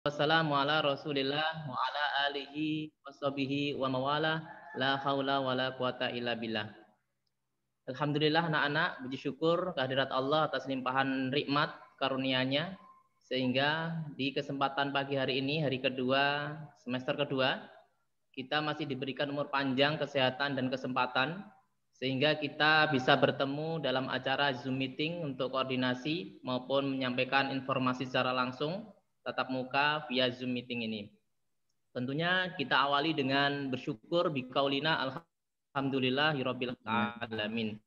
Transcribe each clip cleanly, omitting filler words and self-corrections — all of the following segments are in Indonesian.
Wassalamu ala Rasulillah wa ala alihi washabihi wa mawala la haula wala quwata illa billah. Alhamdulillah anak-anak, puji syukur kehadirat Allah atas limpahan nikmat karunia-Nya sehingga di kesempatan pagi hari ini, hari kedua, semester kedua, kita masih diberikan umur panjang, kesehatan dan kesempatan sehingga kita bisa bertemu dalam acara Zoom meeting untuk koordinasi maupun menyampaikan informasi secara langsung tatap muka via Zoom meeting ini. Tentunya kita awali dengan bersyukur biqaulina alhamdulillahirabbil alamin.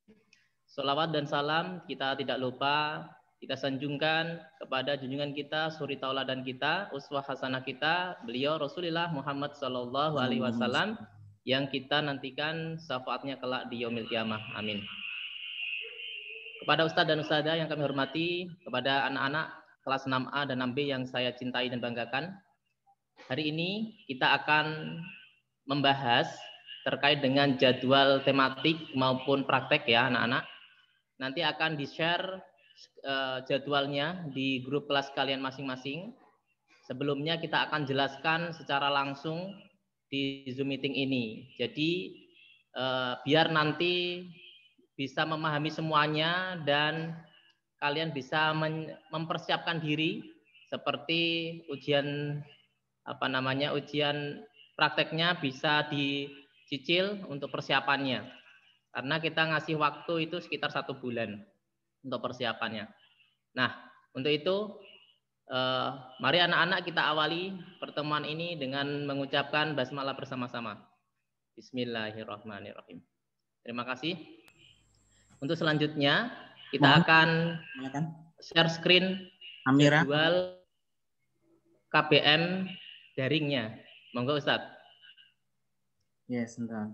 Shalawat dan salam kita tidak lupa kita sanjungkan kepada junjungan kita, suri tauladan kita, uswah hasanah kita, beliau Rasulullah Muhammad sallallahu alaihi wasallam yang kita nantikan syafaatnya kelak di yaumil qiyamah. Amin. Kepada Ustadz dan Ustadzah yang kami hormati, kepada anak-anak kelas 6A dan 6B yang saya cintai dan banggakan, hari ini kita akan membahas terkait dengan jadwal tematik maupun praktek ya anak-anak. Nanti akan di-share jadwalnya di grup kelas kalian masing-masing. Sebelumnya kita akan jelaskan secara langsung di Zoom meeting ini. Jadi biar nanti bisa memahami semuanya dan kalian bisa mempersiapkan diri seperti ujian ujian prakteknya bisa dicicil untuk persiapannya. Karena kita ngasih waktu itu sekitar 1 bulan untuk persiapannya. Nah, untuk itu mari anak-anak kita awali pertemuan ini dengan mengucapkan basmalah bersama-sama. Bismillahirrahmanirrahim. Terima kasih. Untuk selanjutnya kita akan share screen jadwal KBM daringnya. Monggo Ustadz. Ya, sebentar.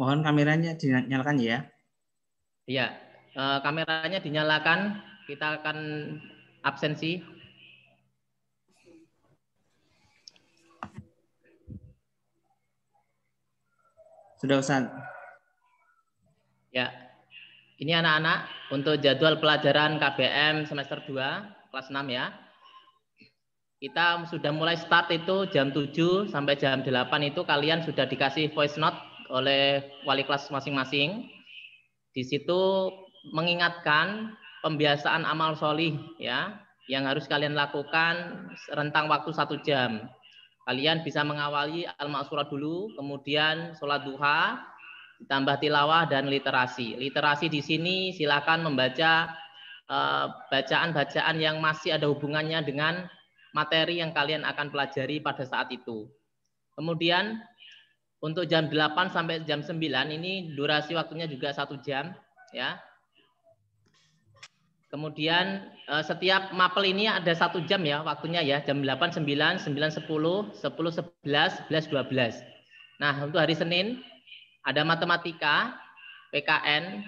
Mohon kameranya dinyalakan ya. Iya, kameranya dinyalakan. Kita akan absensi. Sudah Ustaz. Ya, ini anak-anak untuk jadwal pelajaran KBM semester 2, kelas 6 ya. Kita sudah mulai start itu jam 7 sampai jam 8 itu kalian sudah dikasih voice note oleh wali kelas masing-masing. Di situ mengingatkan pembiasaan amal sholih ya, yang harus kalian lakukan rentang waktu 1 jam. Kalian bisa mengawali al-ma'surah dulu, kemudian sholat duha, ditambah tilawah dan literasi. Literasi di sini silakan membaca bacaan-bacaan yang masih ada hubungannya dengan materi yang kalian akan pelajari pada saat itu. Kemudian untuk jam 8 sampai jam 9 ini durasi waktunya juga 1 jam ya. Kemudian setiap mapel ini ada 1 jam ya waktunya ya, jam 8, 9, 9, 10, 10, 11, 11, 12. Nah, untuk hari Senin ada matematika, PKN,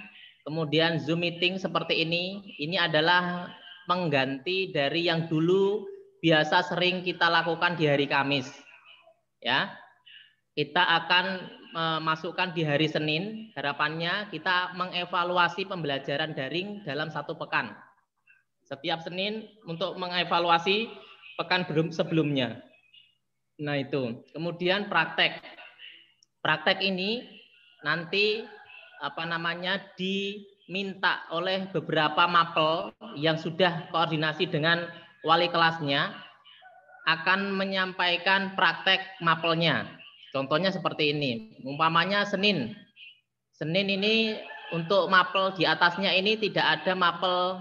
kemudian Zoom meeting seperti ini adalah mengganti dari yang dulu biasa sering kita lakukan di hari Kamis. Ya. Kita akan masukkan di hari Senin, harapannya kita mengevaluasi pembelajaran daring dalam 1 pekan. Setiap Senin untuk mengevaluasi pekan sebelumnya. Nah itu. Kemudian praktek. Praktek ini nanti diminta oleh beberapa mapel yang sudah koordinasi dengan wali kelasnya akan menyampaikan praktek mapelnya. Contohnya seperti ini. Umpamanya Senin ini untuk mapel di atasnya ini tidak ada mapel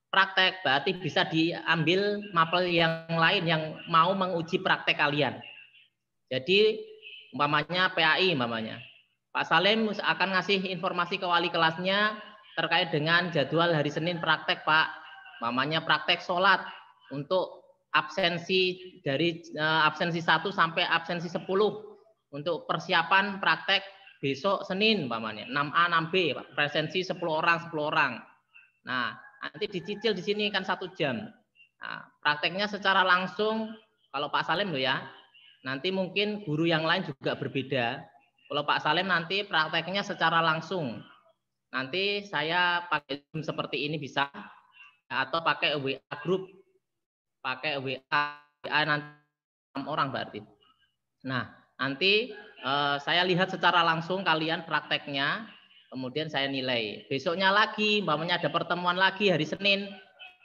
praktek, berarti bisa diambil mapel yang lain yang mau menguji praktek kalian. Jadi umpamanya PAI Pak Salim akan ngasih informasi ke wali kelasnya terkait dengan jadwal hari Senin praktek Pak. Umpamanya praktek sholat untuk absensi dari absensi 1 sampai absensi 10 untuk persiapan praktek besok Senin umpamanya 6A 6B presensi 10 orang. Nah, nanti dicicil di sini kan 1 jam. Nah, prakteknya secara langsung kalau Pak Salim loh ya. Nanti mungkin guru yang lain juga berbeda. Kalau Pak Salim nanti prakteknya secara langsung. Nanti saya pakai Zoom seperti ini bisa atau pakai WA group pakai WA nanti 6 orang berarti. Nah, nanti saya lihat secara langsung kalian prakteknya, kemudian saya nilai. Besoknya lagi, umpamanya ada pertemuan lagi hari Senin,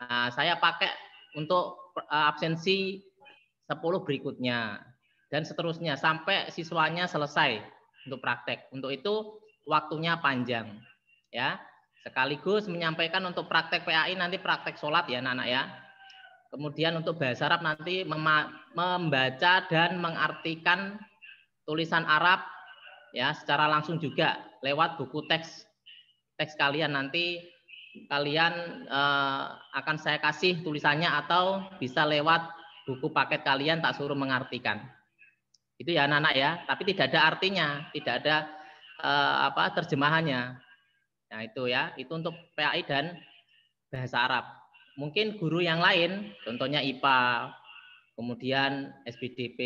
nah, saya pakai untuk absensi 10 berikutnya dan seterusnya sampai siswanya selesai untuk praktek. Untuk itu waktunya panjang, ya. Sekaligus menyampaikan untuk praktek PAI nanti praktek sholat ya anak-anak ya. Kemudian untuk bahasa Arab nanti membaca dan mengartikan tulisan Arab ya secara langsung juga lewat buku teks kalian. Nanti kalian akan saya kasih tulisannya atau bisa lewat buku paket kalian tak suruh mengartikan. Itu ya anak-anak ya, tapi tidak ada artinya, tidak ada terjemahannya. Nah itu ya, itu untuk PAI dan bahasa Arab. Mungkin guru yang lain, contohnya IPA, kemudian SPDP,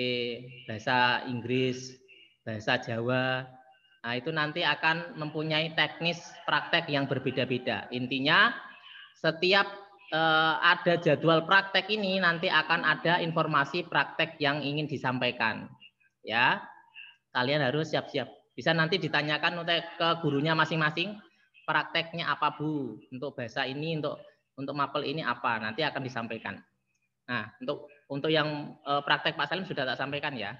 bahasa Inggris, bahasa Jawa. Nah, itu nanti akan mempunyai teknis praktek yang berbeda-beda. Intinya, setiap ada jadwal praktek ini nanti akan ada informasi praktek yang ingin disampaikan. Ya, kalian harus siap-siap. Bisa nanti ditanyakan ke gurunya masing-masing, prakteknya apa Bu? Untuk bahasa ini, untuk mapel ini apa? Nanti akan disampaikan. Nah, untuk yang praktek Pak Salim sudah tak sampaikan ya.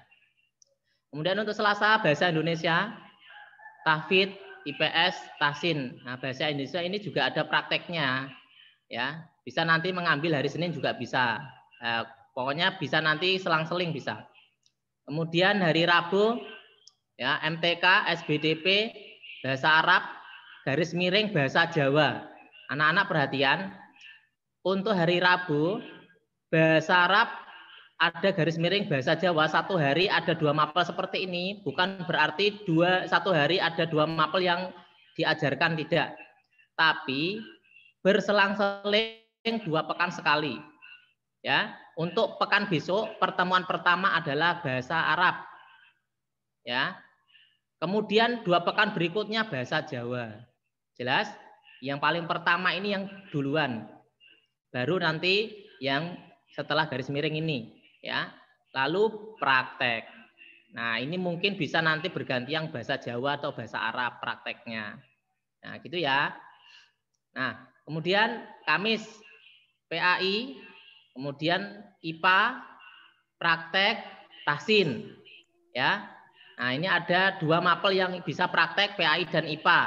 Kemudian untuk Selasa bahasa Indonesia, tahfidz, IPS, tahsin. Nah, bahasa Indonesia ini juga ada prakteknya ya. Bisa nanti mengambil hari Senin juga bisa. Pokoknya bisa nanti selang-seling bisa. Kemudian hari Rabu ya, MTK, SBDP, bahasa Arab, garis miring bahasa Jawa. Anak-anak perhatian, untuk hari Rabu bahasa Arab ada garis miring bahasa Jawa, satu hari ada 2 mapel seperti ini, bukan berarti satu hari ada 2 mapel yang diajarkan, tidak. Tapi berselang-seling 2 pekan sekali. Ya, untuk pekan besok pertemuan pertama adalah bahasa Arab. Ya. Kemudian 2 pekan berikutnya bahasa Jawa. Jelas? Yang paling pertama ini yang duluan. Baru nanti yang setelah garis miring ini, ya. Lalu praktek. Nah, ini mungkin bisa nanti berganti yang bahasa Jawa atau bahasa Arab prakteknya. Nah, gitu ya. Nah, kemudian Kamis PAI, kemudian IPA, praktek, tahsin. Ya. Nah, ini ada 2 mapel yang bisa praktek PAI dan IPA.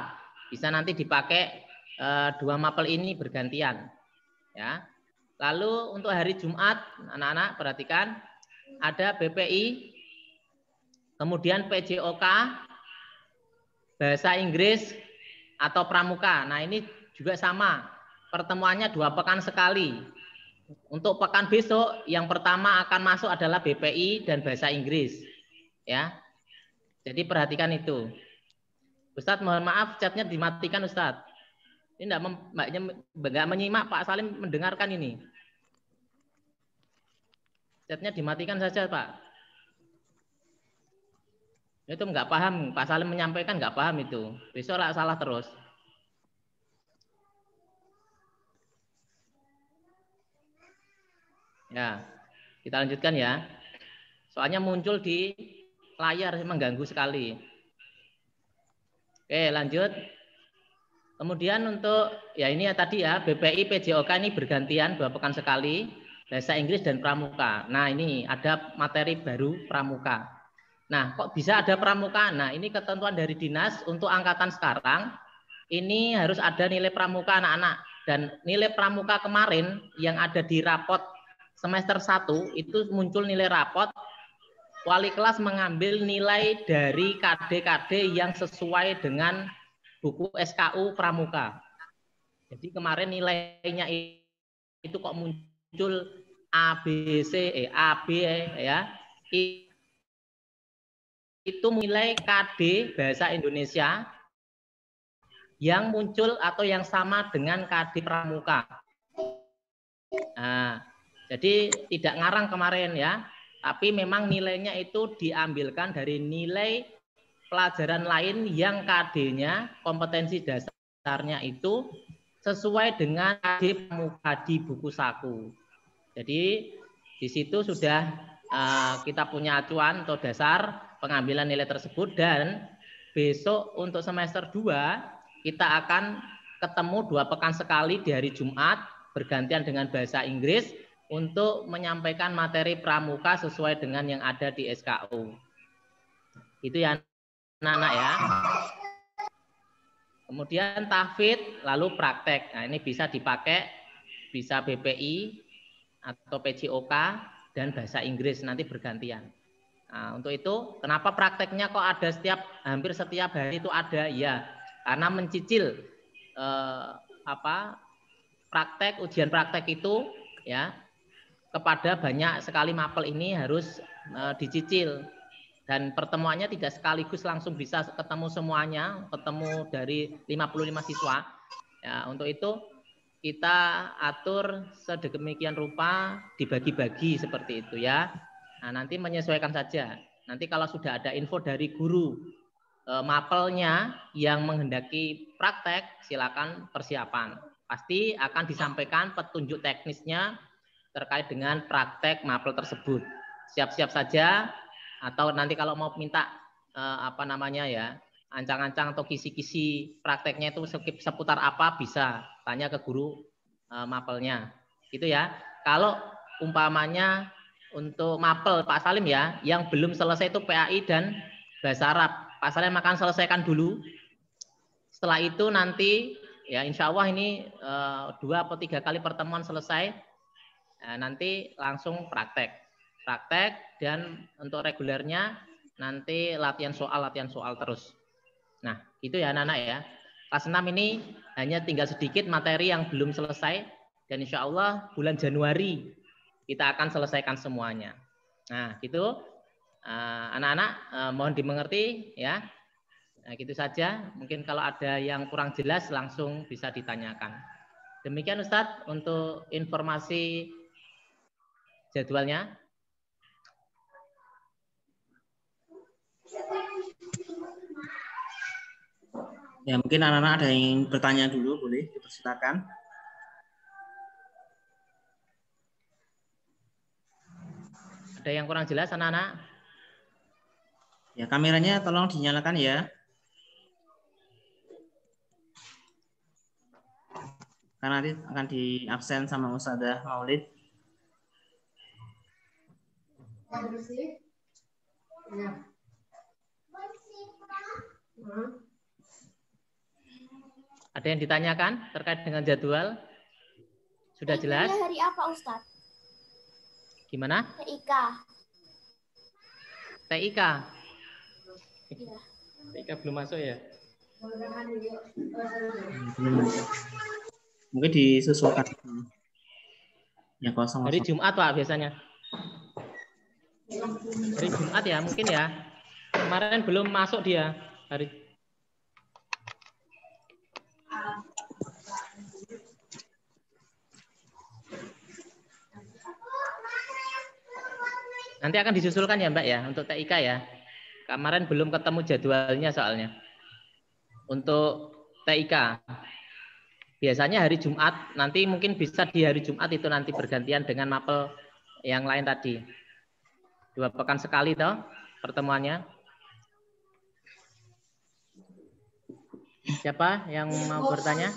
Bisa nanti dipakai 2 mapel ini bergantian. Ya. Lalu untuk hari Jumat, anak-anak perhatikan ada BPI, kemudian PJOK, bahasa Inggris atau pramuka. Nah, ini juga sama. Pertemuannya 2 pekan sekali. Untuk pekan besok yang pertama akan masuk adalah BPI dan bahasa Inggris. Ya. Jadi perhatikan itu. Ustadz mohon maaf chatnya dimatikan Ustadz. Ini enggak menyimak Pak Salim mendengarkan ini. Chatnya dimatikan saja Pak. Itu enggak paham, Pak Salim menyampaikan enggak paham itu. Besok lah salah terus. Ya, kita lanjutkan ya. Soalnya muncul di layar mengganggu sekali. Oke, lanjut. Kemudian untuk ya ini ya tadi ya BPI PJOK ini bergantian 2 pekan sekali, bahasa Inggris dan pramuka. Nah, ini ada materi baru pramuka. Nah, kok bisa ada pramuka? Nah, ini ketentuan dari dinas untuk angkatan sekarang ini harus ada nilai pramuka anak-anak, dan nilai pramuka kemarin yang ada di rapot semester 1 itu muncul nilai rapot wali kelas mengambil nilai dari KD-KD yang sesuai dengan buku SKU pramuka. Jadi kemarin nilainya itu kok muncul ABC, AB ya. Itu nilai KD bahasa Indonesia yang muncul atau yang sama dengan KD pramuka. Nah, jadi tidak ngarang kemarin ya, tapi memang nilainya itu diambilkan dari nilai pelajaran lain yang KD-nya, kompetensi dasarnya itu sesuai dengan KD pramuka di buku saku. Jadi di situ sudah kita punya acuan atau dasar pengambilan nilai tersebut, dan besok untuk semester 2 kita akan ketemu 2 pekan sekali di hari Jumat bergantian dengan bahasa Inggris untuk menyampaikan materi pramuka sesuai dengan yang ada di SKU. Itu ya anak-anak ya. Kemudian tahfidz, lalu praktek. Nah, ini bisa dipakai, bisa BPI atau PJOK dan bahasa Inggris nanti bergantian. Nah, untuk itu kenapa prakteknya kok ada hampir setiap hari itu ada? Ya, karena mencicil praktek, ujian praktek itu ya kepada banyak sekali mapel ini harus dicicil. Dan pertemuannya tidak sekaligus langsung bisa ketemu semuanya, ketemu dari 55 siswa. Ya, untuk itu kita atur sedemikian rupa, dibagi-bagi seperti itu ya. Nah, nanti menyesuaikan saja. Nanti kalau sudah ada info dari guru mapelnya yang menghendaki praktek, silakan persiapan. Pasti akan disampaikan petunjuk teknisnya terkait dengan praktek mapel tersebut. Siap-siap saja. Atau nanti kalau mau minta ancang-ancang atau kisi-kisi prakteknya itu seputar apa, bisa tanya ke guru mapelnya. Gitu ya. Kalau umpamanya untuk mapel Pak Salim ya, yang belum selesai itu PAI dan bahasa Arab. Pak Salim akan selesaikan dulu. Setelah itu nanti ya insya Allah ini 2 atau 3 kali pertemuan selesai, nanti langsung praktek. Dan untuk regulernya nanti latihan soal terus. Nah, itu ya anak-anak ya. Kelas 6 ini hanya tinggal sedikit materi yang belum selesai, dan insya Allah bulan Januari kita akan selesaikan semuanya. Nah, gitu anak-anak mohon dimengerti ya. Nah, gitu saja. Mungkin kalau ada yang kurang jelas langsung bisa ditanyakan. Demikian Ustadz untuk informasi jadwalnya. Ya, mungkin anak-anak ada yang bertanya dulu, boleh dipersilakan. Ada yang kurang jelas anak-anak? Ya, kameranya tolong dinyalakan ya. Karena nanti akan diabsen sama Ustadzah Maulid. Ada yang ditanyakan terkait dengan jadwal? Sudah jelas? Hari apa Ustadz? Gimana? TIK. TIK. Ya. TIK belum masuk ya? Mungkin disusulkan. Ya, kosong. Hari Jumat Pak biasanya. Hari Jumat ya mungkin ya. Kemarin belum masuk dia hari. Nanti akan disusulkan ya Mbak ya untuk TIK ya. Kemarin belum ketemu jadwalnya soalnya. Untuk TIK. Biasanya hari Jumat, nanti mungkin bisa di hari Jumat itu nanti bergantian dengan mapel yang lain tadi. 2 pekan sekali toh pertemuannya. Siapa yang mau bertanya?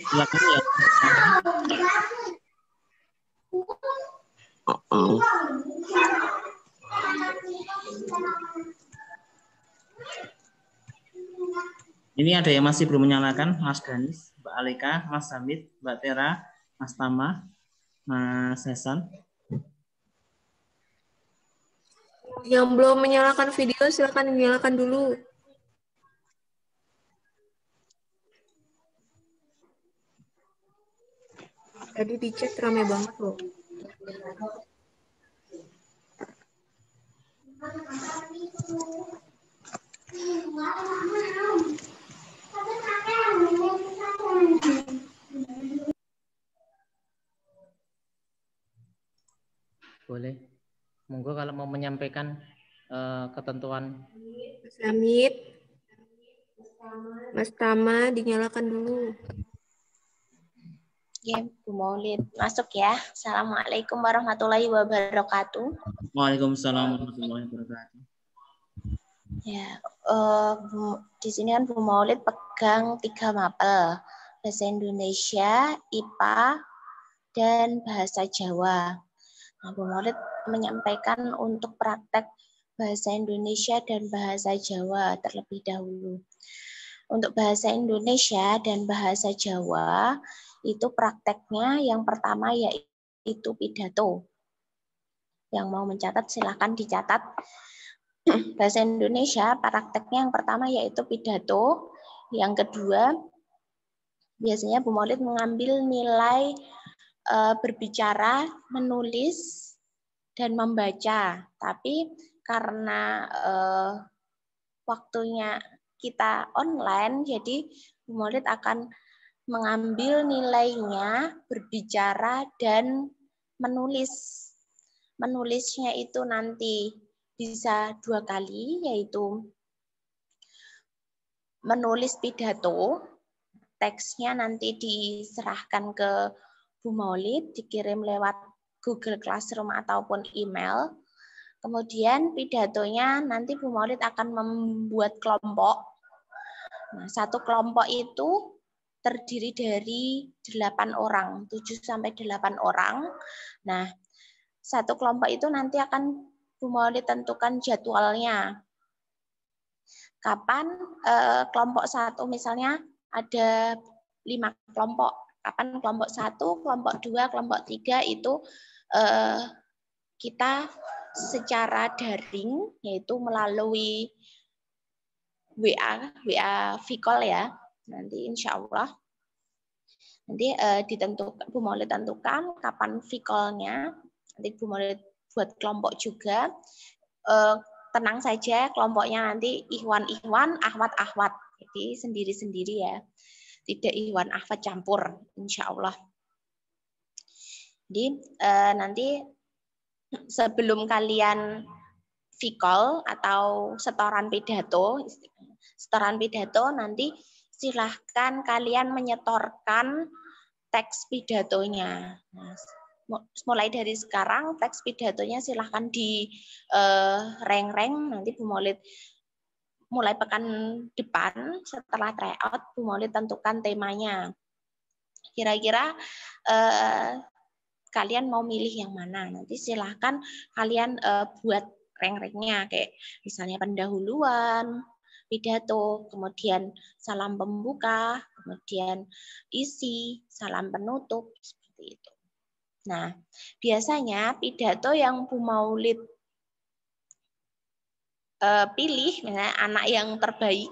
Silakan ya. Ini ada yang masih belum menyalakan, Mas Danis, Mbak Alika, Mas Hamid, Mbak Tera, Mas Tama, Mas Hasan. Yang belum menyalakan video silakan dinyalakan dulu. Tadi di chat rame banget loh. Boleh. Monggo kalau mau menyampaikan ketentuan. Mas Hamid, Mas Tama dinyalakan dulu. Ya, Bu Maulid masuk ya. Assalamualaikum warahmatullahi wabarakatuh. Waalaikumsalam warahmatullahi wabarakatuh. Ya, di sini kan Bu Maulid pegang 3 mapel, bahasa Indonesia, IPA, dan bahasa Jawa. Nah, Bu Maulid menyampaikan untuk praktek bahasa Indonesia dan bahasa Jawa terlebih dahulu. Untuk bahasa Indonesia dan bahasa Jawa itu prakteknya yang pertama yaitu pidato. Yang mau mencatat silahkan dicatat. Bahasa Indonesia prakteknya yang pertama yaitu pidato. Yang kedua biasanya Bu Maulid mengambil nilai berbicara, menulis, dan membaca. Tapi karena waktunya kita online, jadi Bu Maulid akan mengambil nilainya berbicara dan menulis. Menulisnya itu nanti bisa 2 kali, yaitu menulis pidato, teksnya nanti diserahkan ke Bu Maulid, dikirim lewat Google Classroom ataupun email. Kemudian pidatonya nanti Bu Maulid akan membuat kelompok. Nah, satu kelompok itu terdiri dari 8 orang, 7 sampai 8 orang. Nah, satu kelompok itu nanti akan Bu Maulid tentukan jadwalnya. Kapan kelompok 1 misalnya ada 5 kelompok. Kapan kelompok 1, kelompok 2, kelompok 3 itu kita secara daring, yaitu melalui WA Vicol ya. Nanti insya Allah nanti ditentukan, Bu Maulid tentukan kapan Vicolnya. Nanti Bu Maulid buat kelompok juga. Tenang saja, kelompoknya nanti Ikhwan, Akhwat. Jadi sendiri-sendiri ya. Tidak Ikhwan Akhwat campur, insya Allah. Jadi nanti sebelum kalian Vicol atau setoran pidato nanti silahkan kalian menyetorkan teks pidatonya. Nah, mulai dari sekarang teks pidatonya silahkan di reng-reng, nanti Bu Maulid mulai pekan depan setelah tryout Bu Maulid tentukan temanya. Kira-kira kalian mau milih yang mana? Nanti silahkan kalian buat reng-rengnya, kayak misalnya pendahuluan, pidato, kemudian salam pembuka, kemudian isi, salam penutup, seperti itu. Nah, biasanya pidato yang Bu Maulid pilih, misalnya anak yang terbaik,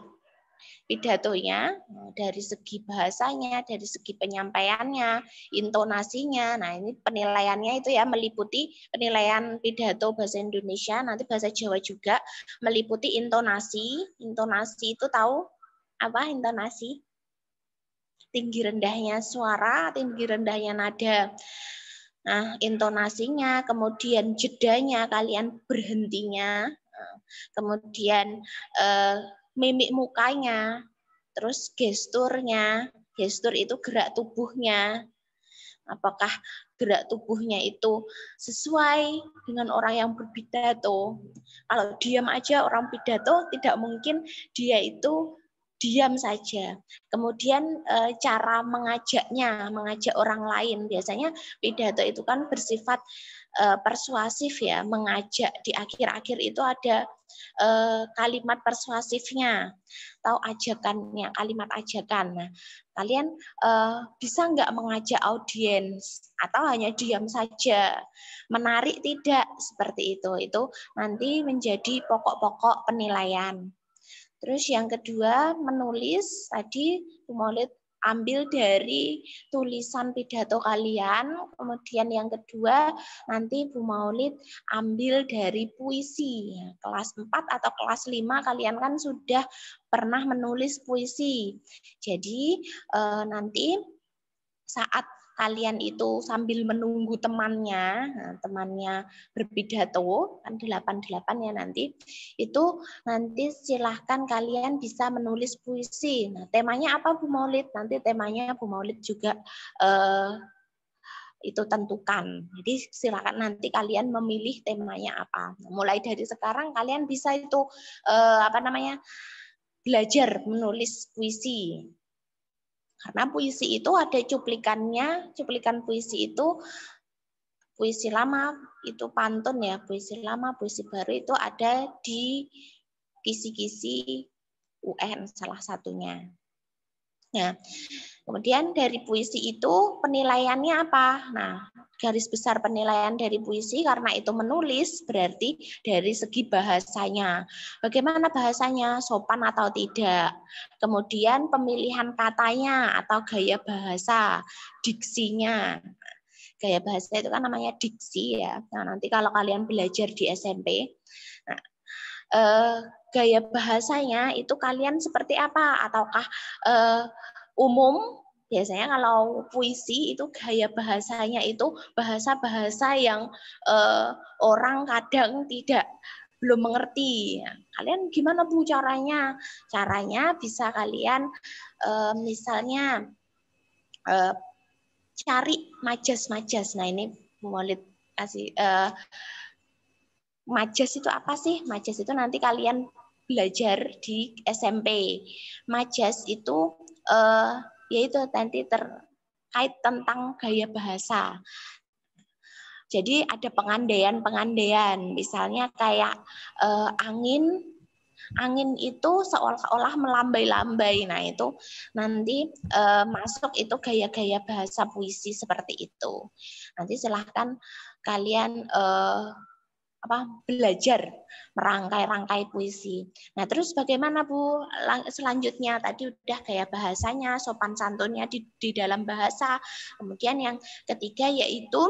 pidatonya dari segi bahasanya, dari segi penyampaiannya, intonasinya. Nah, ini penilaiannya itu ya meliputi penilaian pidato bahasa Indonesia, nanti bahasa Jawa juga meliputi intonasi. Intonasi itu tahu apa intonasi? Tinggi rendahnya suara, tinggi rendahnya nada. Nah, intonasinya, kemudian jedanya, kalian berhentinya, kemudian mimik mukanya, terus gesturnya. Gestur itu gerak tubuhnya. Apakah gerak tubuhnya itu sesuai dengan orang yang berpidato? Kalau diam aja orang pidato, tidak mungkin dia itu diam saja. Kemudian cara mengajak orang lain. Biasanya pidato itu kan bersifat persuasif ya, mengajak. Di akhir-akhir itu ada kalimat persuasifnya, atau ajakannya, kalimat ajakan. Nah, kalian bisa nggak mengajak audiens atau hanya diam saja, menarik tidak, seperti itu. Itu nanti menjadi pokok-pokok penilaian. Terus yang kedua, menulis. Tadi Bu Maulid ambil dari tulisan pidato kalian. Kemudian yang kedua, nanti Bu Maulid ambil dari puisi. Kelas 4 atau kelas 5 kalian kan sudah pernah menulis puisi. Jadi nanti saat kalian itu sambil menunggu temannya, temannya berpidato, kan 88 ya nanti, itu nanti silahkan kalian bisa menulis puisi. Nah, temanya apa Bu Maulid? Nanti temanya Bu Maulid juga itu tentukan. Jadi silakan nanti kalian memilih temanya apa. Mulai dari sekarang kalian bisa itu belajar menulis puisi. Karena puisi itu ada cuplikannya, cuplikan puisi itu puisi lama, itu pantun ya, puisi lama, puisi baru itu ada di kisi-kisi UN salah satunya. Nah, kemudian dari puisi itu penilaiannya apa? Nah, garis besar penilaian dari puisi karena itu menulis berarti dari segi bahasanya. Bagaimana bahasanya? Sopan atau tidak? Kemudian pemilihan katanya atau gaya bahasa, diksinya. Gaya bahasa itu kan namanya diksi ya. Nah, nanti kalau kalian belajar di SMP, nah, gaya bahasanya itu kalian seperti apa? Ataukah umum? Biasanya kalau puisi itu gaya bahasanya itu bahasa-bahasa yang orang kadang belum mengerti. Kalian gimana Bu caranya? Caranya bisa kalian misalnya cari majas-majas. Nah ini Bu Maulid kasih majas itu apa sih? Majas itu nanti kalian belajar di SMP. Majas itu yaitu nanti terkait tentang gaya bahasa. Jadi ada pengandaian, misalnya kayak angin itu seolah-olah melambai-lambai. Nah itu nanti masuk itu gaya-gaya bahasa puisi seperti itu. Nanti silahkan kalian belajar merangkai-rangkai puisi. Nah, terus bagaimana Bu? Selanjutnya tadi udah gaya bahasanya, sopan santunnya di dalam bahasa. Kemudian yang ketiga yaitu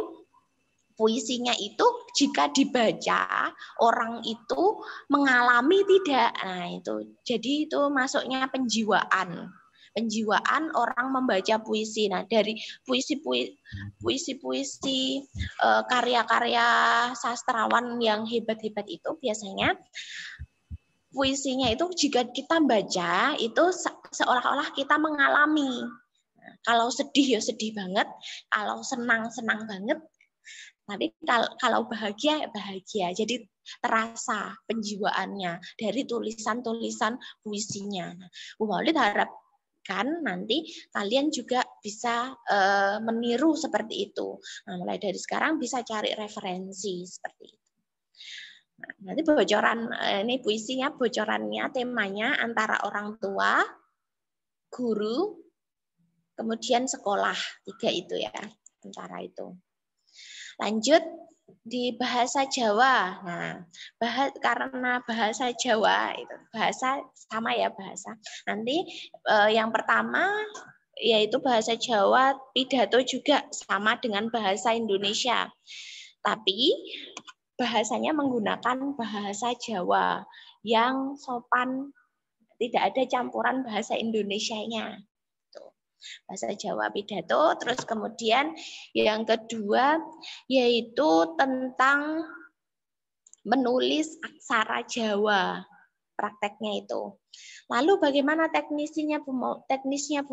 puisinya itu jika dibaca orang itu mengalami tidak. Nah, itu. Jadi itu masuknya penjiwaan orang membaca puisi. Nah, dari puisi-puisi karya-karya sastrawan yang hebat-hebat itu biasanya puisinya itu jika kita baca itu seolah-olah kita mengalami. Nah, kalau sedih ya sedih banget, kalau senang banget. Tapi kalau bahagia ya bahagia. Jadi terasa penjiwaannya dari tulisan-tulisan puisinya. Bu Maulid harap kan nanti kalian juga bisa meniru seperti itu. Nah, mulai dari sekarang bisa cari referensi seperti itu. Nah, nanti bocoran ini puisinya, bocorannya, temanya antara orang tua, guru, kemudian sekolah, 3 itu ya, antara itu. Lanjut di bahasa Jawa. Nah, karena bahasa Jawa itu bahasa sama ya bahasa. Nanti yang pertama yaitu bahasa Jawa, pidato juga sama dengan bahasa Indonesia. Tapi bahasanya menggunakan bahasa Jawa yang sopan, tidak ada campuran bahasa Indonesianya. Bahasa Jawa pidato, terus kemudian yang kedua yaitu tentang menulis aksara Jawa, prakteknya itu. Lalu bagaimana teknisnya Bu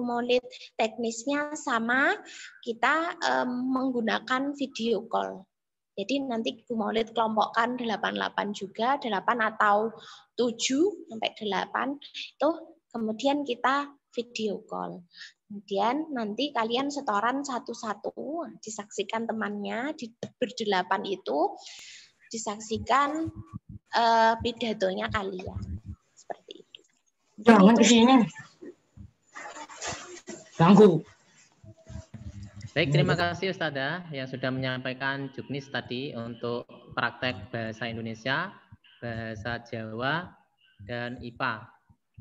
Maulid? Teknisnya sama, kita menggunakan video call. Jadi nanti Bu Maulid kelompokkan 88 juga, 8 atau 7 sampai 8 itu kemudian kita video call. Kemudian nanti kalian setoran satu-satu, disaksikan temannya berdelapan itu, disaksikan pidatonya kalian. Seperti itu. Jangan kesini. Ganggu. Baik, terima kasih Ustazah yang sudah menyampaikan juknis tadi untuk praktek bahasa Indonesia, bahasa Jawa, dan IPA.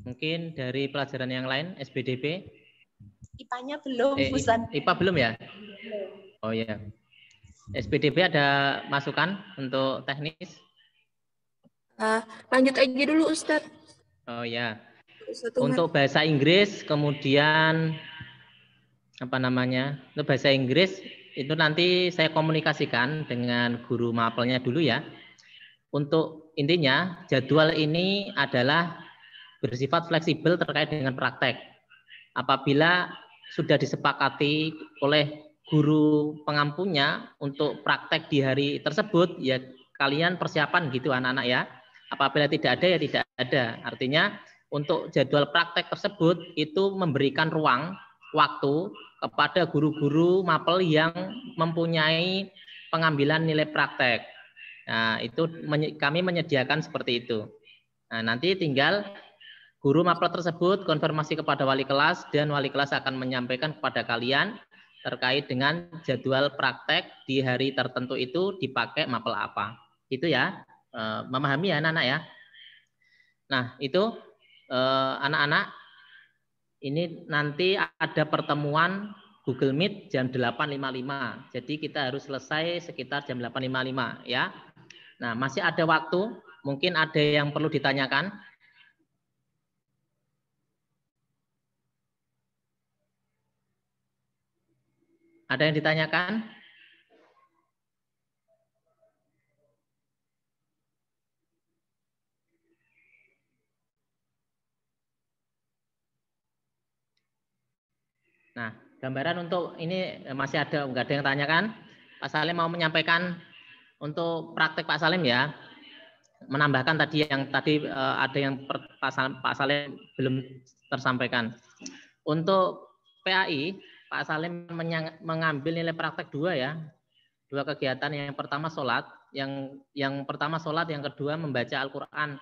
Mungkin dari pelajaran yang lain, SBDP? IPA-nya belum, Ustaz. IPA belum ya? Oh ya. SPDB ada masukan untuk teknis? Lanjut aja dulu, Ustaz. Oh ya. Untuk bahasa Inggris, kemudian apa namanya, untuk bahasa Inggris itu nanti saya komunikasikan dengan guru mapelnya dulu ya. Untuk intinya jadwal ini adalah bersifat fleksibel terkait dengan praktek. Apabila sudah disepakati oleh guru pengampunya untuk praktek di hari tersebut, ya kalian persiapan gitu anak-anak ya. Apabila tidak ada ya tidak ada. Artinya untuk jadwal praktek tersebut itu memberikan ruang waktu kepada guru-guru mapel yang mempunyai pengambilan nilai praktek. Nah, itu kami menyediakan seperti itu. Nah, nanti tinggal guru mapel tersebut konfirmasi kepada wali kelas dan wali kelas akan menyampaikan kepada kalian terkait dengan jadwal praktek di hari tertentu itu dipakai mapel apa. Itu ya, memahami ya anak-anak ya. Nah, itu anak-anak ini nanti ada pertemuan Google Meet jam 8.55. Jadi kita harus selesai sekitar jam 8.55 ya. Nah, masih ada waktu, mungkin ada yang perlu ditanyakan. Ada yang ditanyakan? Nah, gambaran untuk ini masih ada, enggak ada yang tanyakan? Pak Salim mau menyampaikan untuk praktek Pak Salim ya. Menambahkan tadi yang ada yang Pak Salim belum tersampaikan. Untuk PAI, Pak Salim mengambil nilai praktek 2 ya. 2 kegiatan, yang pertama sholat, yang pertama sholat, yang kedua membaca Al-Quran.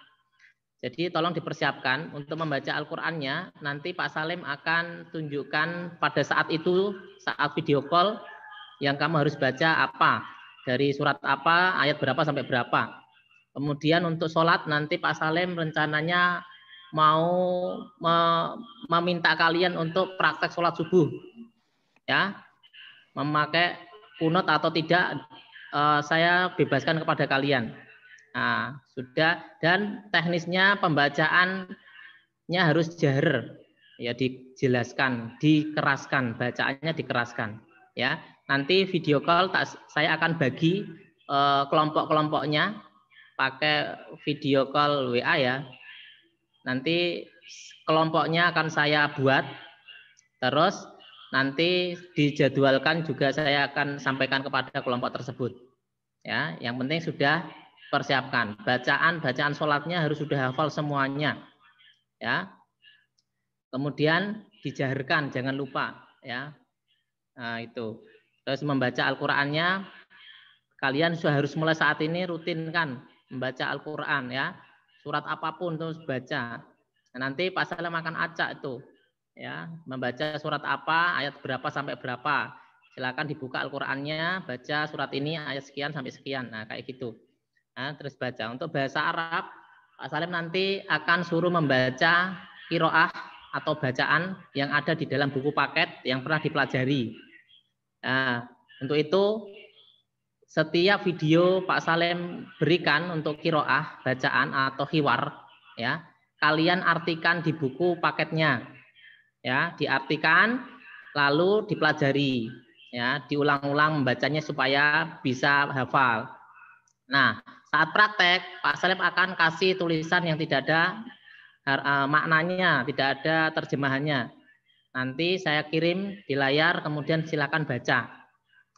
Jadi tolong dipersiapkan untuk membaca Al-Qur'annya. Nanti Pak Salim akan tunjukkan pada saat itu, saat video call, yang kamu harus baca apa, dari surat apa, ayat berapa sampai berapa. Kemudian untuk sholat nanti Pak Salim rencananya mau meminta kalian untuk praktek sholat subuh, ya, memakai kunut atau tidak, saya bebaskan kepada kalian. Nah, sudah, dan teknisnya pembacaannya harus jahar, ya, dijelaskan, dikeraskan, bacaannya dikeraskan, ya. Nanti video call saya akan bagi kelompok-kelompoknya pakai video call WA ya. Nanti kelompoknya akan saya buat, terus nanti dijadwalkan juga saya akan sampaikan kepada kelompok tersebut. Ya, yang penting sudah persiapkan bacaan sholatnya harus sudah hafal semuanya, ya. Kemudian dijaharkan, jangan lupa, ya. Nah, itu. Terus membaca Al-Qur'annya kalian sudah harus mulai saat ini rutinkan membaca Al-Qur'an ya. Surat apapun terus baca. Nah, nanti Pak Salim akan acak itu, ya, membaca surat apa, ayat berapa sampai berapa. Silakan dibuka Al-Qur'annya, baca surat ini ayat sekian sampai sekian. Nah, kayak gitu. Nah, terus baca. Untuk bahasa Arab, Pak Salim nanti akan suruh membaca qiraah atau bacaan yang ada di dalam buku paket yang pernah dipelajari. Nah, untuk itu setiap video Pak Salim berikan untuk qiraah, bacaan atau hiwar, ya, kalian artikan di buku paketnya, ya, diartikan lalu dipelajari, ya, diulang-ulang membacanya supaya bisa hafal. Nah, saat praktek, Pak Salim akan kasih tulisan yang tidak ada maknanya, tidak ada terjemahannya. Nanti saya kirim di layar, kemudian silakan baca.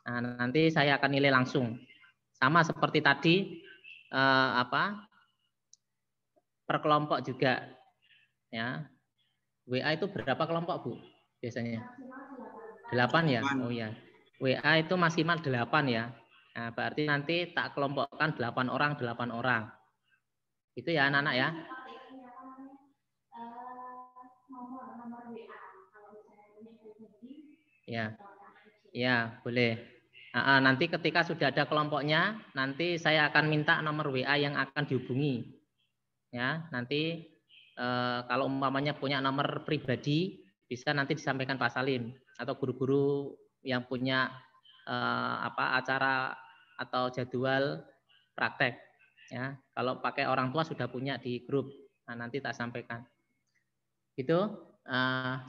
Nah, nanti saya akan nilai langsung. Sama seperti tadi, per kelompok juga. Ya, WA itu berapa kelompok, Bu? Biasanya 8 ya? Oh ya, WA itu maksimal 8 ya. Nah, berarti nanti tak kelompokkan 8 orang. Itu ya anak-anak ya. Ya, ya boleh. Nanti ketika sudah ada kelompoknya, nanti saya akan minta nomor WA yang akan dihubungi. Ya, nanti kalau umpamanya punya nomor pribadi, bisa nanti disampaikan Pak Salim atau guru-guru yang punya acara atau jadwal praktek. Ya, kalau pakai orang tua sudah punya di grup. Nah, nanti tak sampaikan. Itu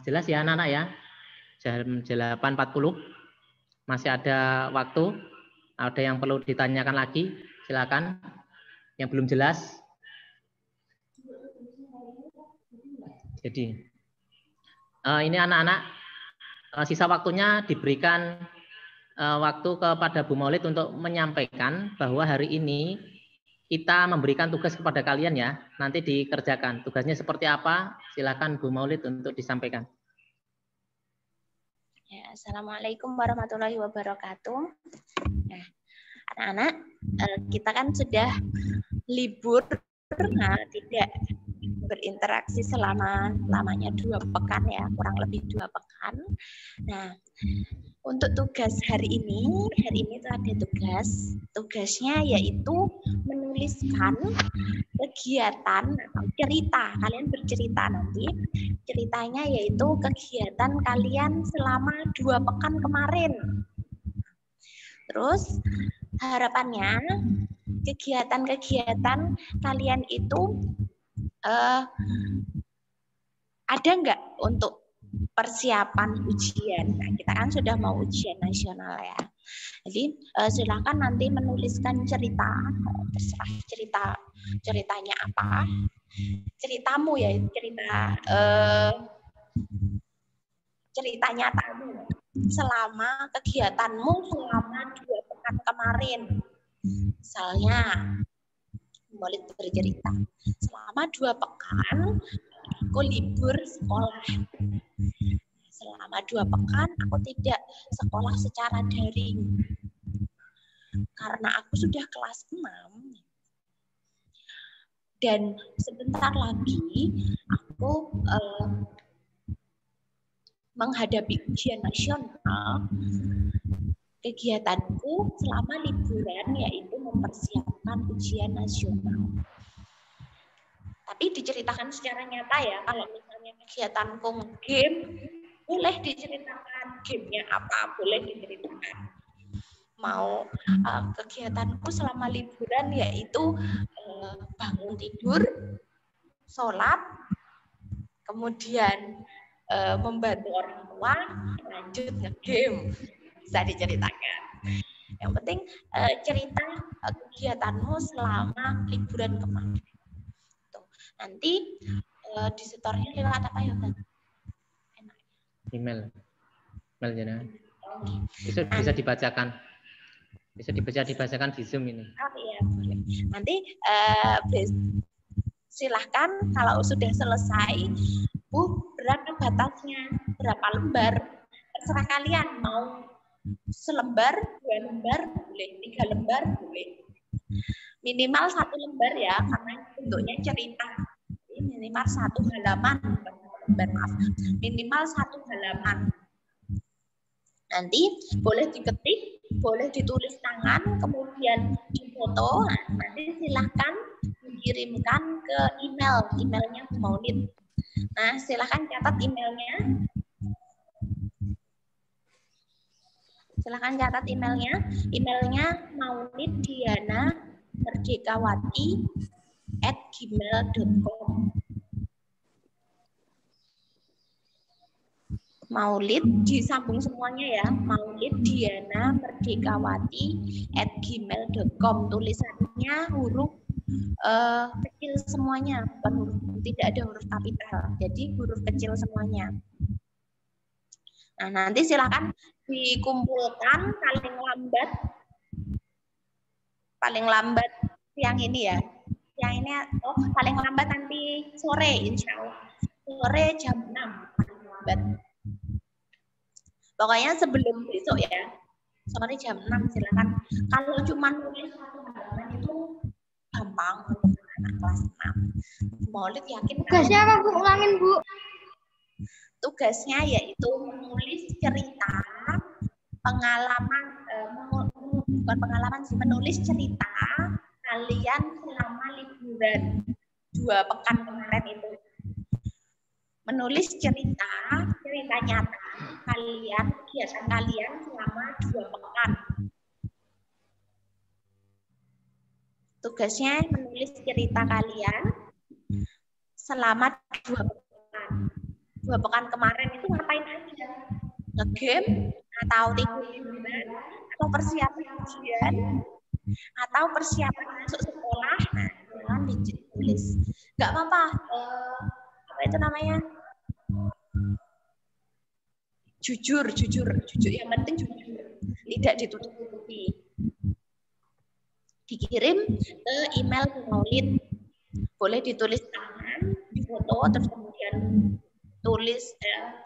jelas ya anak-anak ya. jam 8.40. Masih ada waktu. Ada yang perlu ditanyakan lagi? Silakan. Yang belum jelas. Jadi ini anak-anak sisa waktunya diberikan waktu kepada Bu Maulid untuk menyampaikan bahwa hari ini kita memberikan tugas kepada kalian ya. Nanti dikerjakan. Tugasnya seperti apa? Silakan Bu Maulid untuk disampaikan. Ya, Assalamualaikum warahmatullahi wabarakatuh. Nah, anak-anak, kita kan sudah libur, nah tidak berinteraksi lamanya 2 pekan ya, kurang lebih 2 pekan. Nah, untuk tugas hari ini itu ada tugasnya yaitu menuliskan kegiatan atau cerita. Kalian bercerita nanti, ceritanya yaitu kegiatan kalian selama 2 pekan kemarin. Terus harapannya kegiatan-kegiatan kalian itu ada nggak untuk persiapan ujian? Nah, kita kan sudah mau ujian nasional ya. Jadi silakan nanti menuliskan cerita, terserah ceritanya apa. Ceritamu ya, cerita nyatamu selama kegiatanmu selama 2 pekan kemarin. Misalnya boleh bercerita, selama 2 pekan aku libur sekolah. Selama 2 pekan aku tidak sekolah secara daring. Karena aku sudah kelas 6. Dan sebentar lagi aku menghadapi ujian nasional. Kegiatanku selama liburan yaitu mempersiapkan ujian nasional. Tapi diceritakan secara nyata ya, kalau misalnya kegiatanku game, boleh diceritakan gamenya apa, boleh diceritakan. Mau kegiatanku selama liburan yaitu bangun tidur, sholat, kemudian membantu orang tua, lanjut nge-game. Bisa diceritakan. Yang penting cerita kegiatanmu selama liburan kemarin. Tuh. Nanti disetornya lewat apa ya, Bang? Email ya. Bisa dibacakan. Bisa dibacakan di Zoom ini. Oh iya, boleh. Nanti silahkan kalau sudah selesai, Bu, berapa batasnya? Berapa lembar? Terserah kalian mau selembar, 2 lembar boleh, 3 lembar boleh. Minimal 1 lembar ya, karena bentuknya cerita. Jadi minimal 1 halaman, lembar maaf. Minimal 1 halaman. Nanti boleh diketik, boleh ditulis tangan, kemudian difoto. Nanti silahkan dikirimkan ke emailnya Bu Maulid. Nah, silahkan catat emailnya. Silahkan catat emailnya. Emailnya mauliddiana.merdekawati@gmail.com. Maulid disambung semuanya ya. mauliddiana.merdekawati@gmail.com. Tulisannya huruf kecil semuanya, bukan huruf, tidak ada huruf kapital. Jadi huruf kecil semuanya. Nah, nanti silakan dikumpulkan paling lambat siang ini ya. Siang ini paling lambat nanti sore, insya Allah. Sore jam 6 paling lambat. Pokoknya sebelum besok ya. Sore jam 6 silakan. Kalau cuma nulis 1 halaman itu gampang untuk anak kelas 6. Maulid yakin. Tugasnya apa, Bu? Ulangin, Bu. Tugasnya yaitu menulis cerita pengalaman, bukan pengalaman sih, menulis cerita kalian selama liburan 2 pekan kemarin itu. Menulis cerita nyata kalian, kegiatan kalian selama 2 pekan. Tugasnya menulis cerita kalian selama 2 pekan. 2 pekan kemarin itu ngapain aja? ngegame atau tidur atau persiapan ujian atau persiapan masuk sekolah, nah jangan ditulis. Nggak apa-apa. Apa itu namanya? Jujur. Yang penting jujur, tidak ditutup-tutupi. Dikirim ke email Maulid. Boleh ditulis tangan, di foto, terus kemudian tulis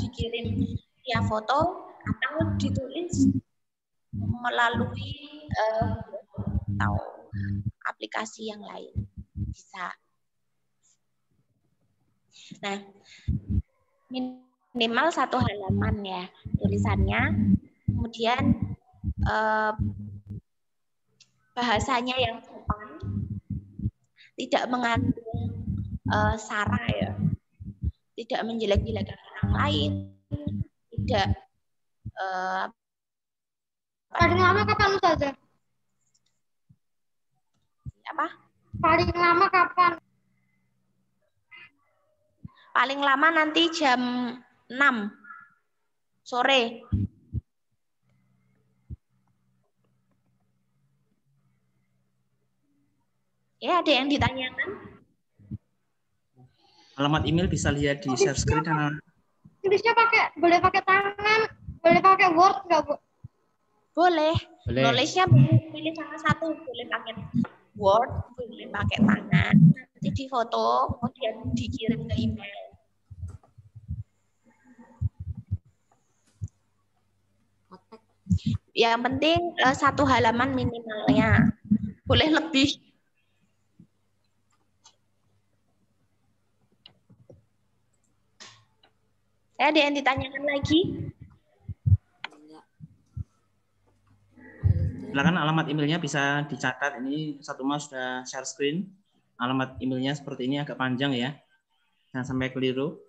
dikirim via foto atau ditulis melalui atau aplikasi yang lain bisa. Nah, minimal 1 halaman ya tulisannya, kemudian bahasanya yang sopan, tidak mengandung sara ya, tidak menjelek-jelekan orang lain, tidak paling lama kapan Ustazah? Apa? Paling lama kapan? Paling lama nanti jam 6 sore. Ya, ada yang ditanyakan? Alamat email bisa lihat di share screen. Tulisnya boleh pakai tangan, boleh pakai Word nggak, Bu? Boleh. Nulisnya pilih salah satu, boleh pakai Word, boleh pakai tangan. Nanti difoto, kemudian dikirim ke email. Yang penting 1 halaman minimalnya. Boleh lebih. Ada yang ditanyakan lagi? Silakan, alamat emailnya bisa dicatat. Ini satu mas sudah share screen. Alamat emailnya seperti ini, agak panjang ya. Jangan sampai keliru.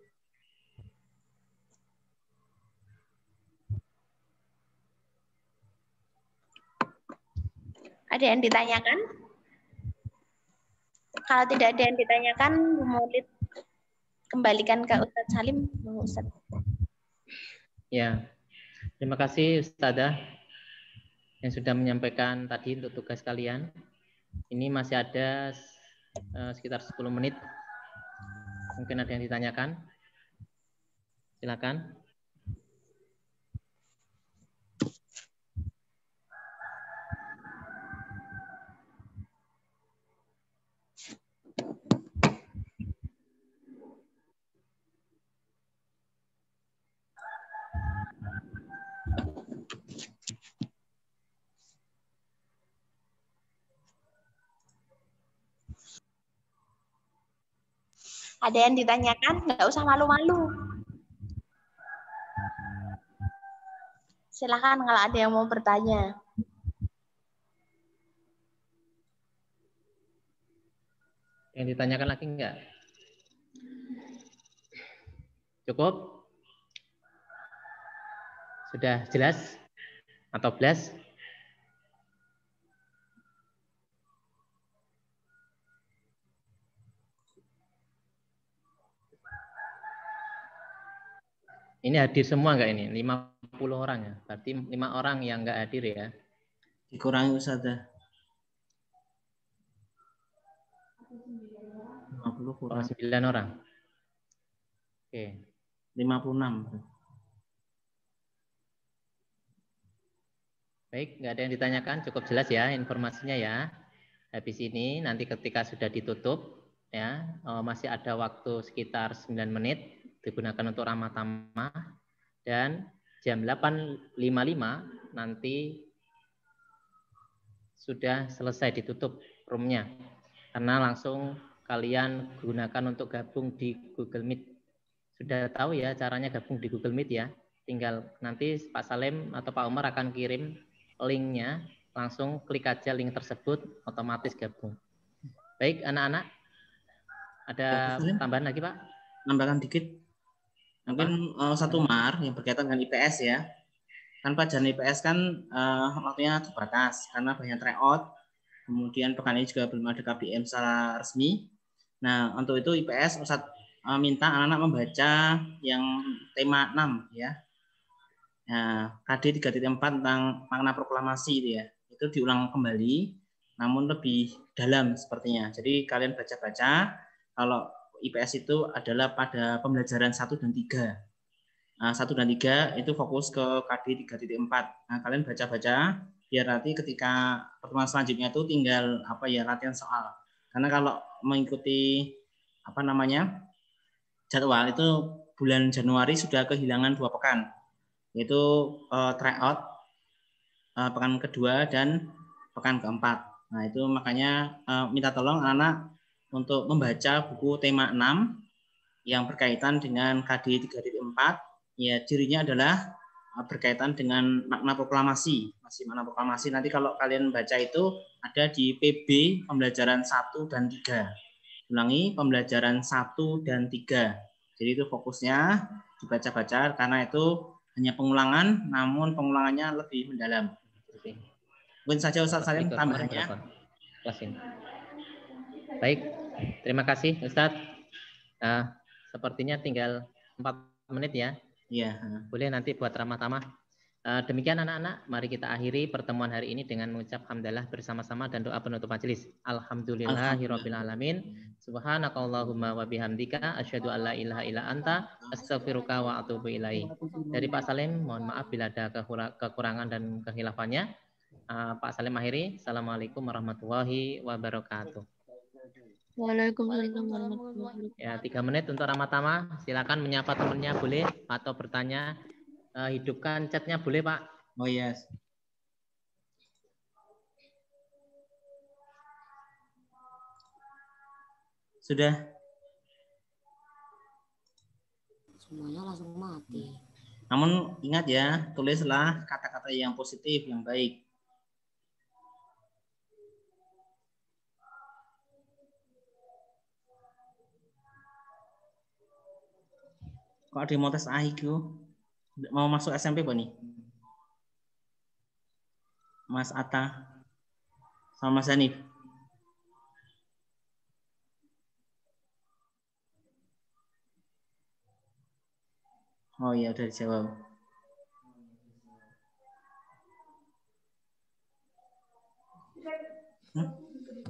Ada yang ditanyakan? Kalau tidak ada yang ditanyakan, Bu Maulid kembalikan ke Ustadz Salim. Ustadz. Ya, terima kasih Ustadzah yang sudah menyampaikan tadi untuk tugas kalian. Ini masih ada sekitar 10 menit. Mungkin ada yang ditanyakan. Silakan. Ada yang ditanyakan? Nggak usah malu-malu. Silakan kalau ada yang mau bertanya. Yang ditanyakan lagi enggak? Cukup? Sudah jelas? Atau belas? Ini hadir semua enggak ini? 50 orang ya? Berarti 5 orang yang enggak hadir ya? Dikurangi Ustazah. 50 kurang. 9 orang. Oke. 56. Baik, enggak ada yang ditanyakan, cukup jelas ya informasinya ya. Habis ini nanti ketika sudah ditutup ya, masih ada waktu sekitar 9 menit digunakan untuk ramah tamah, dan jam 8.55 nanti sudah selesai ditutup roomnya, karena langsung kalian gunakan untuk gabung di Google Meet. Sudah tahu ya caranya gabung di Google Meet ya, tinggal nanti Pak Salim atau Pak Umar akan kirim linknya, langsung klik aja link tersebut, otomatis gabung. Baik anak-anak, ada tambahan lagi Pak? Nambahkan dikit. Mungkin satu Mar yang berkaitan dengan IPS ya. Kan pelajaran IPS kan waktunya terbatas karena banyak tryout. Kemudian pekan ini juga belum ada KBM secara resmi. Nah, untuk itu IPS Ustadz minta anak-anak membaca yang tema 6 ya. Nah, KD 3.4 tentang makna proklamasi itu ya. Itu diulang kembali, namun lebih dalam sepertinya. Jadi kalian baca-baca, kalau IPS itu adalah pada pembelajaran 1 dan 3. Nah, 1 dan 3 itu fokus ke KD 3.4. Nah, kalian baca-baca biar nanti ketika pertemuan selanjutnya itu tinggal latihan soal. Karena kalau mengikuti jadwal itu bulan Januari sudah kehilangan 2 pekan, yaitu tryout pekan kedua dan pekan keempat. Nah, itu makanya minta tolong anak untuk membaca buku tema 6 yang berkaitan dengan KD 3.4. Ya, cirinya adalah berkaitan dengan makna proklamasi. Masih makna proklamasi. Nanti kalau kalian baca itu ada di PB pembelajaran 1 dan 3. Ulangi, pembelajaran 1 dan 3. Jadi itu fokusnya dibaca-baca karena itu hanya pengulangan, namun pengulangannya lebih mendalam. Mungkin saja Ustaz Salim tambahannya. Baik, terima kasih Ustaz. Sepertinya tinggal 4 menit ya. Iya. Boleh nanti buat ramah-tamah. Demikian anak-anak, mari kita akhiri pertemuan hari ini dengan mengucap hamdalah bersama-sama dan doa penutup majelis. Alhamdulillahirabbil alamin. Subhanakallahumma wa bihamdika asyhadu an la ilaha illa anta astaghfiruka wa atubu ilaik. Dari Pak Salim, mohon maaf bila ada kekurangan dan kehilafannya. Pak Salim akhiri. Assalamualaikum warahmatullahi wabarakatuh. Waalaikumsalam warahmatullahi wabarakatuh. Ya, 3 menit untuk ramah-tamah. Silakan menyapa temannya boleh atau bertanya. Hidupkan chatnya boleh Pak. Oh yes. Sudah. Semuanya langsung mati. Namun ingat ya, tulislah kata-kata yang positif, yang baik. Kok ada mau tes IQ? Mau masuk SMP Pak nih? Mas Atta sama Mas Hanif. Oh iya, udah dijawab.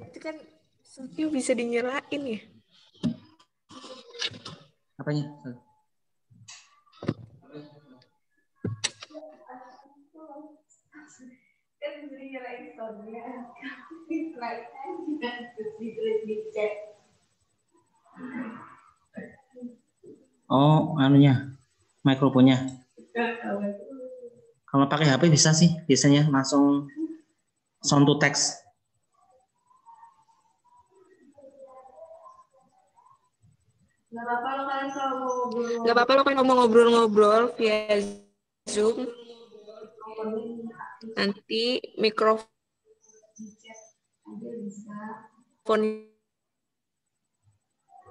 Itu kan Sofia bisa dinyalain ya? Apanya? Oh, anunya, mikrofonnya. Kalau pakai HP bisa sih, biasanya langsung sound to text. Gak apa-apa lo kan mau ngobrol-ngobrol via Zoom. Nanti mikrofonnya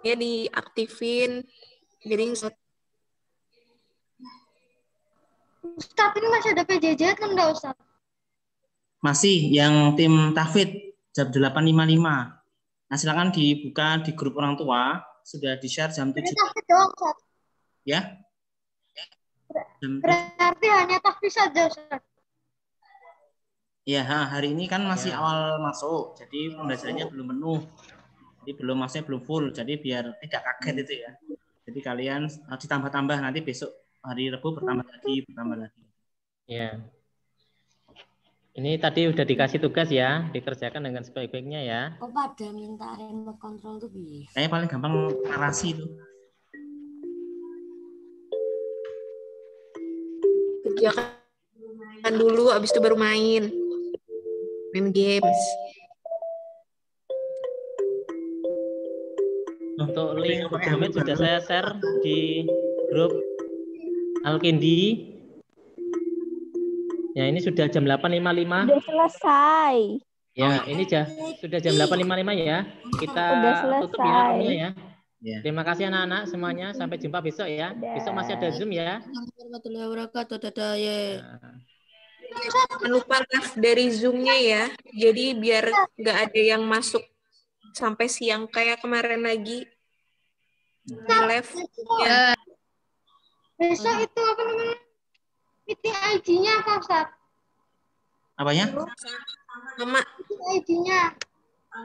diaktifin. Jadi Ustaz, ini masih ada PJJ kan enggak Ustaz? Masih yang tim tahfidz jam 8.55. Nah, silakan dibuka di grup orang tua, sudah di-share jam 7. Ini tahfidz doang, Ustaz. Ya? Berarti hanya tahfidz saja, Ustaz. Ya, hari ini kan masih awal masuk, jadi pembelajarannya belum penuh. Jadi belum full, jadi biar tidak kaget itu ya. Jadi kalian ditambah-tambah, nanti besok hari Rabu bertambah lagi. Ya. Ini tadi udah dikasih tugas ya, dikerjakan dengan sebaik-baiknya ya. Kok pada minta remote control tuh bisa? Kayaknya paling gampang narasi itu. kerjakan dulu, abis itu baru main games. Untuk link Google Meet sudah saya share di grup Alkindi. Ya, ini sudah jam 8.55. Udah selesai. Ya, ini sudah jam 8.55 ya. Kita tutup ya roomnya ya. Ya. Terima kasih anak-anak semuanya. Sampai jumpa besok ya. Besok masih ada Zoom ya. Warahmatullahi wabarakatuh. Dadah ya. Jangan lupa live dari Zoom-nya ya. Jadi biar nggak ada yang masuk sampai siang kayak kemarin lagi. Live. Besok itu apa namanya? Meeting ID-nya apa, Ustaz? Apanya? Sama. Meeting ID-nya.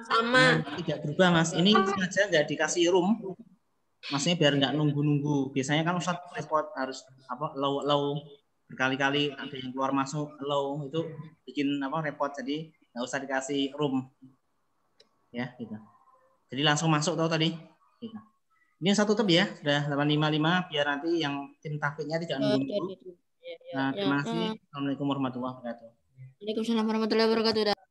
Sama. Tidak berubah, Mas. Ini sengaja nggak dikasih room. Maksudnya biar nggak nunggu-nunggu. Biasanya kan Ustaz repot harus allow berkali-kali ada yang keluar masuk allow, itu bikin repot, jadi nggak usah dikasih room. Ya, gitu. Jadi langsung masuk tahu tadi. Gitu. Ini yang satu tutup ya, sudah 855 biar nanti yang tim tahfidnya tidak nunggu-nunggu. Nah, terima kasih. Assalamualaikum warahmatullahi wabarakatuh. Waalaikumsalam warahmatullahi wabarakatuh.